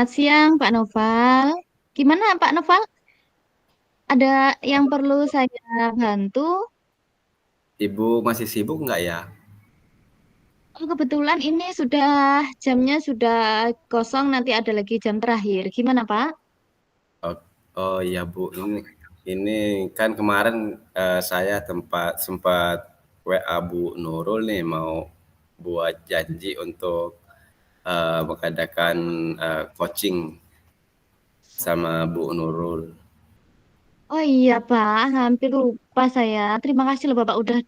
Selamat siang, Pak Noval. Gimana, Pak Noval? Ada yang perlu saya bantu? Ibu masih sibuk nggak ya? Oh, kebetulan ini jamnya sudah kosong, nanti ada lagi jam terakhir. Gimana, Pak? Oh, oh iya Bu, ini kan kemarin saya sempat WA Bu Nurul nih mau buat janji untuk mengadakan coaching sama Bu Nurul. Oh iya, Pak. Hampir lupa saya. Terima kasih loh, Bapak udah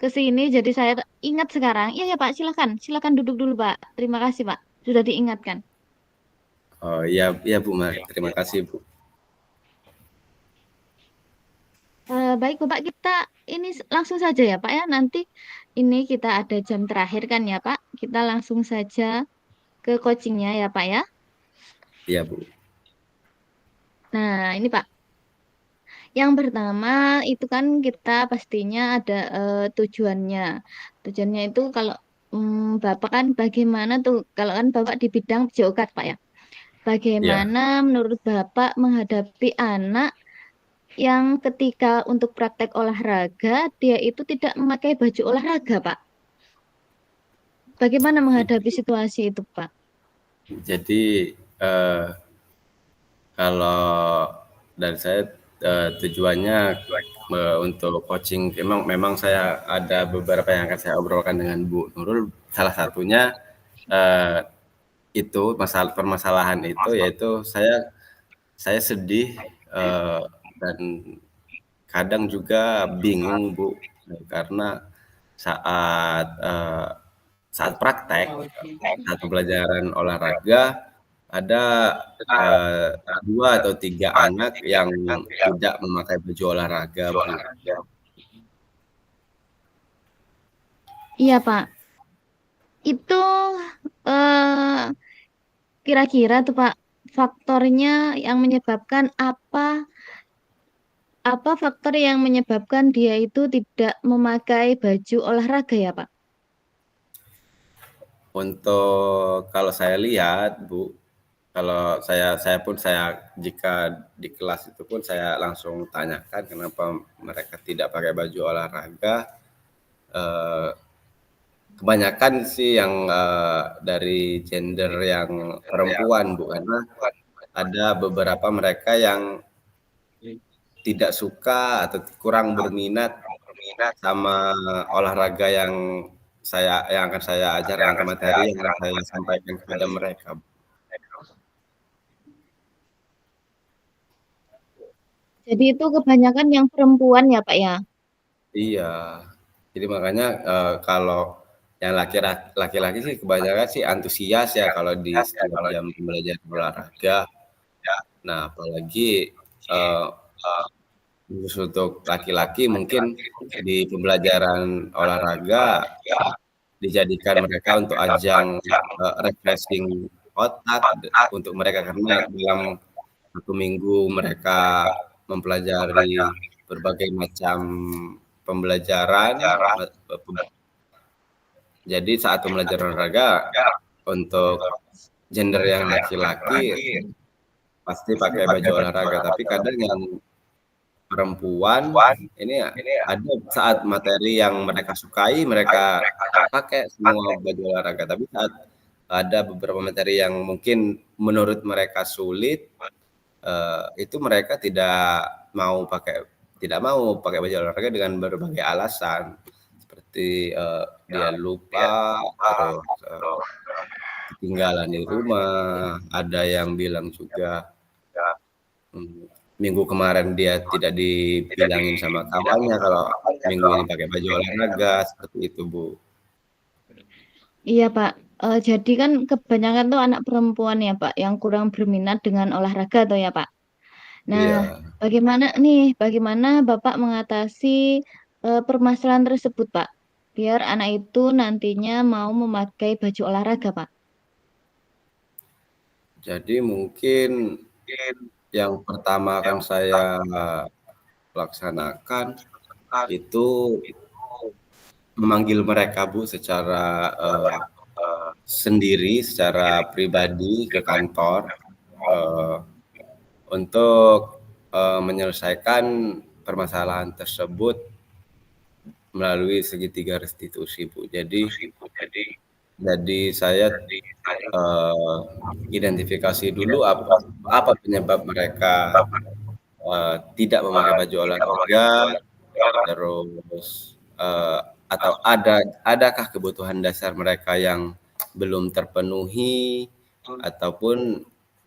ke sini. Jadi saya ingat sekarang. Iya, ya, Pak. Silakan. Silakan duduk dulu, Pak. Terima kasih, Pak. Sudah diingatkan. Oh iya, iya Bu, terima kasih Bu. Baik, Bapak. Kita ini langsung saja ya, Pak ya. Nanti ini kita ada jam terakhir kan ya, Pak. Kita langsung saja ke coachingnya ya Pak ya. Iya Bu. Nah ini Pak, yang pertama itu kan kita pastinya ada tujuannya. Tujuannya itu kalau Bapak kan bagaimana tuh, kalau kan Bapak di bidang geokat Pak ya. Iya. Bagaimana menurut Bapak menghadapi anak yang ketika untuk praktek olahraga, dia itu tidak memakai baju olahraga Pak. Bagaimana menghadapi situasi itu Pak? Jadi kalau dari saya tujuannya untuk coaching memang memang saya ada beberapa yang akan saya obrolkan dengan Bu Nurul. Salah satunya eh, itu permasalahan itu yaitu saya sedih dan kadang juga bingung Bu karena saat saat praktek saat pembelajaran olahraga ada eh, 2 atau 3 anak yang tidak memakai baju olahraga, Bu. Iya Pak, itu eh, kira-kira tuh Pak, faktornya yang menyebabkan apa faktor yang menyebabkan dia itu tidak memakai baju olahraga ya Pak? Untuk kalau saya lihat, Bu, kalau saya jika di kelas itu pun saya langsung tanyakan kenapa mereka tidak pakai baju olahraga. Eh, Kebanyakan sih yang dari gender yang perempuan, Bu, karena ada beberapa mereka yang tidak suka atau kurang berminat sama olahraga yang akan saya ajarkan atau materi yang akan saya sampaikan kepada mereka. Jadi itu kebanyakan yang perempuan ya Pak ya? Iya, jadi makanya kalau yang laki-laki sih kebanyakan sih antusias ya kalau di setiap jam pembelajaran olahraga. Nah, apalagi eh, khusus untuk laki-laki mungkin di pembelajaran olahraga dijadikan mereka untuk ajang refreshing otak untuk mereka karena dalam 1 minggu mereka mempelajari berbagai macam pembelajaran. Jadi saat pembelajaran olahraga untuk gender yang laki-laki pasti pakai baju olahraga, tapi kadang yang perempuan ini ada saat materi yang mereka sukai mereka pakai semua baju olahraga, tapi saat ada beberapa materi yang mungkin menurut mereka sulit, itu mereka tidak mau pakai baju olahraga dengan berbagai alasan, seperti, dia lupa, terus, ketinggalan di rumah, ada yang bilang juga, mmm, minggu kemarin dia tidak dibilangin sama kawannya kalau minggu ini pakai baju olahraga, seperti itu, Bu. Iya Pak. Jadi kan kebanyakan tuh anak perempuan ya Pak yang kurang berminat dengan olahraga tuh ya Pak. Nah, Iya. bagaimana Bapak mengatasi permasalahan tersebut Pak? Biar anak itu nantinya mau memakai baju olahraga Pak. Jadi mungkin yang pertama akan saya laksanakan itu memanggil mereka, Bu, secara, sendiri, secara pribadi ke kantor. untuk menyelesaikan permasalahan tersebut melalui segitiga restitusi, Bu. Jadi saya identifikasi dulu apa penyebab mereka tidak memakai baju olahraga, terus atau adakah kebutuhan dasar mereka yang belum terpenuhi, ataupun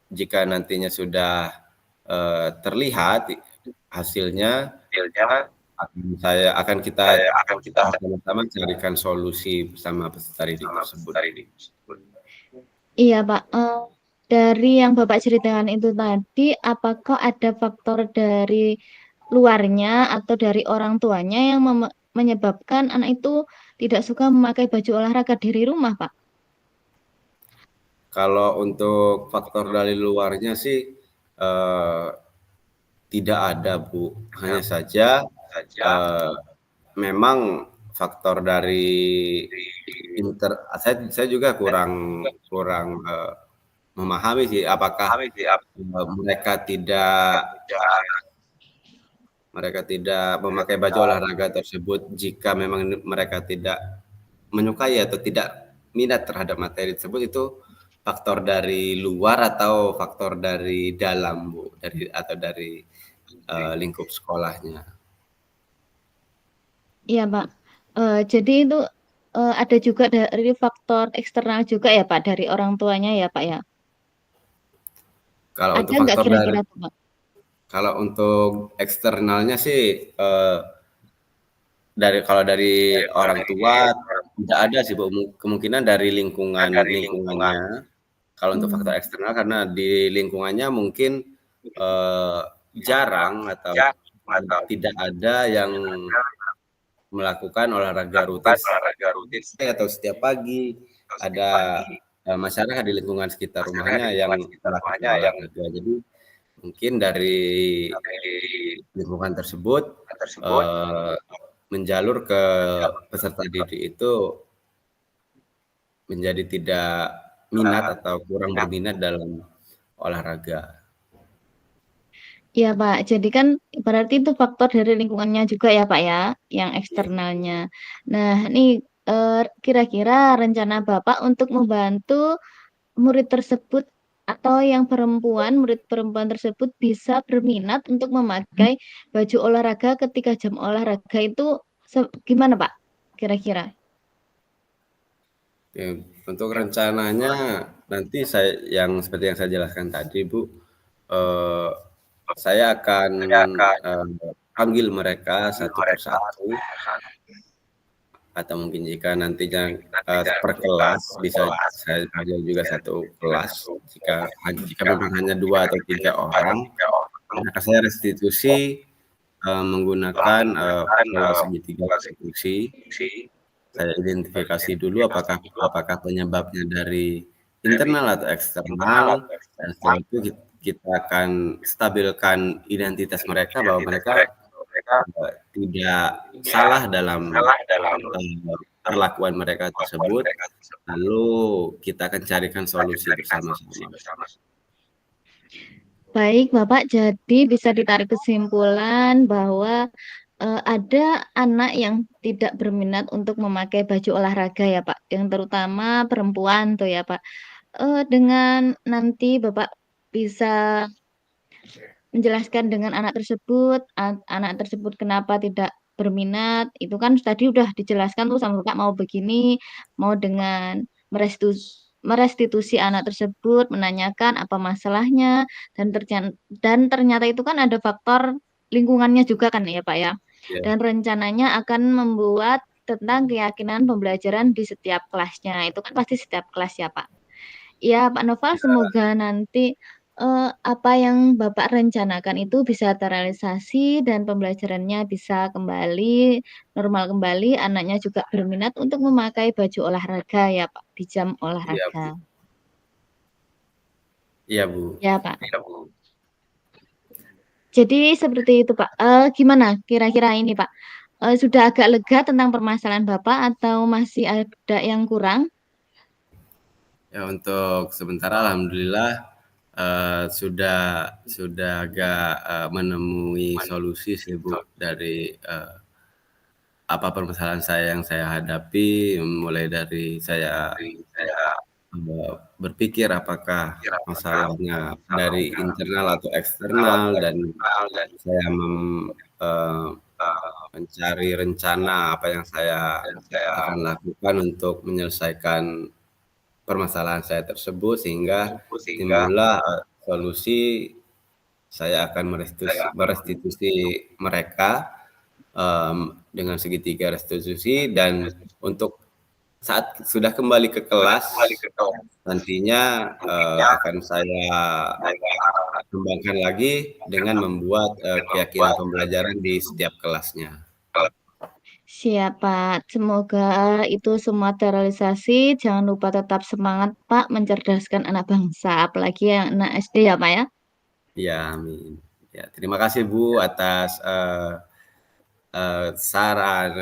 jika nantinya sudah terlihat hasilnya, kita bersama-sama carikan solusi bersama peserta didik tersebut. Iya, Pak. Dari yang Bapak ceritakan itu tadi, apakah ada faktor dari luarnya atau dari orang tuanya yang menyebabkan anak itu tidak suka memakai baju olahraga dari rumah, Pak? Kalau untuk faktor dari luarnya sih tidak ada, Bu. Hanya saja memang faktor dari saya juga kurang memahami sih apakah mereka tidak memakai baju olahraga tersebut jika memang mereka tidak menyukai atau tidak minat terhadap materi tersebut, itu faktor dari luar atau faktor dari dalam, Bu, dari lingkup sekolahnya. Iya, Pak. Jadi itu ada juga dari faktor eksternal juga ya, Pak, dari orang tuanya ya, Pak ya? Kalau Ada untuk nggak faktor kira-kira tuh, Pak? kalau untuk eksternalnya sih kalau dari orang tua tidak ada sih, Bu. Kemungkinan dari lingkungannya. Kalau untuk faktor eksternal, karena di lingkungannya mungkin jarang atau tidak ada yang melakukan olahraga rutin atau setiap pagi ada masyarakat di lingkungan sekitar rumahnya yang melakukan olahraga. Jadi mungkin dari lingkungan tersebut menjalur ke peserta didik itu menjadi tidak minat atau kurang berminat dalam olahraga. Iya, Pak. Jadi kan berarti itu faktor dari lingkungannya juga ya, Pak ya, yang eksternalnya. Nah, ini kira-kira rencana Bapak untuk membantu murid tersebut atau yang murid perempuan tersebut bisa berminat untuk memakai baju olahraga ketika jam olahraga itu gimana, Pak? Kira-kira? Ya, untuk rencananya nanti seperti yang saya jelaskan tadi, Bu, saya akan panggil mereka satu persatu, atau mungkin jika nantinya per kelas bisa saya panggil juga satu kelas. Jika memang hanya 2 atau 3 orang, maka saya restitusi menggunakan pola segitiga restitusi. Saya identifikasi dulu apakah penyebabnya dari internal atau eksternal, dan setelah itu kita akan stabilkan identitas mereka bahwa mereka tidak salah dalam perlakuan mereka tersebut, lalu kita akan carikan solusi bersama-sama. Baik, Bapak. Jadi bisa ditarik kesimpulan bahwa ada anak yang tidak berminat untuk memakai baju olahraga ya, Pak, yang terutama perempuan tuh ya, Pak. Dengan nanti Bapak bisa menjelaskan dengan anak tersebut kenapa tidak berminat, itu kan tadi udah dijelaskan tuh sama Bapak mau begini, mau dengan merestitusi anak tersebut, menanyakan apa masalahnya, dan ternyata itu kan ada faktor lingkungannya juga kan ya, Pak ya. Ya. Dan rencananya akan membuat tentang keyakinan pembelajaran di setiap kelasnya, itu kan pasti setiap kelas ya, Pak. Ya, Pak Noval, semoga nanti apa yang Bapak rencanakan itu bisa terrealisasi dan pembelajarannya bisa kembali normal kembali, anaknya juga berminat untuk memakai baju olahraga ya, Pak, di jam Iya, Bu. olahraga. Iya, Bu. Ya, Pak. Jadi seperti itu, Pak. Gimana kira-kira ini, Pak? Sudah agak lega tentang permasalahan Bapak atau masih ada yang kurang? Ya, untuk sementara alhamdulillah sudah agak, menemui solusi sih, Bu, dari, apa permasalahan saya yang saya hadapi, mulai dari saya, berpikir apakah masalahnya dari internal atau eksternal dan saya eee, mencari rencana apa yang saya akan lakukan untuk menyelesaikan permasalahan saya tersebut sehingga timbullah, solusi saya akan merestitusi mereka, dengan segitiga restitusi dan untuk saat sudah kembali ke kelas nantinya, akan saya kembangkan lagi dengan membuat, keyakinan pembelajaran di setiap kelasnya. Siap, Pak. Semoga itu semua terrealisasi. Jangan lupa tetap semangat, Pak, mencerdaskan anak bangsa, apalagi yang anak SD ya, Pak ya. Iya, amin. Ya, terima kasih Bu atas, saran,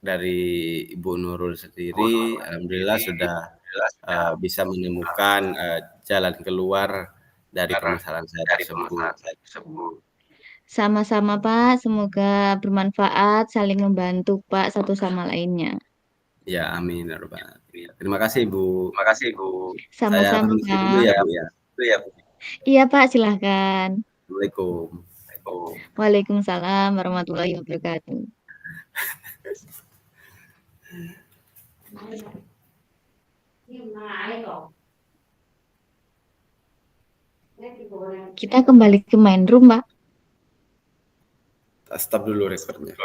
dari Ibu Nurul sendiri. Alhamdulillah sudah, bisa menemukan, jalan keluar dari permasalahan saya tersebut. Sama-sama, Pak. Semoga bermanfaat, saling membantu, Pak, satu sama lainnya. Ya, amin ya rabbal alamin. Terima kasih Bu. Saya Sama-sama, permisi dulu Pak. ya Bu ya. Iya, Pak, silahkan. Assalamualaikum. Waalaikumsalam warahmatullahi wabarakatuh. Kita kembali ke main room, Pak. Stop dulu rekornya.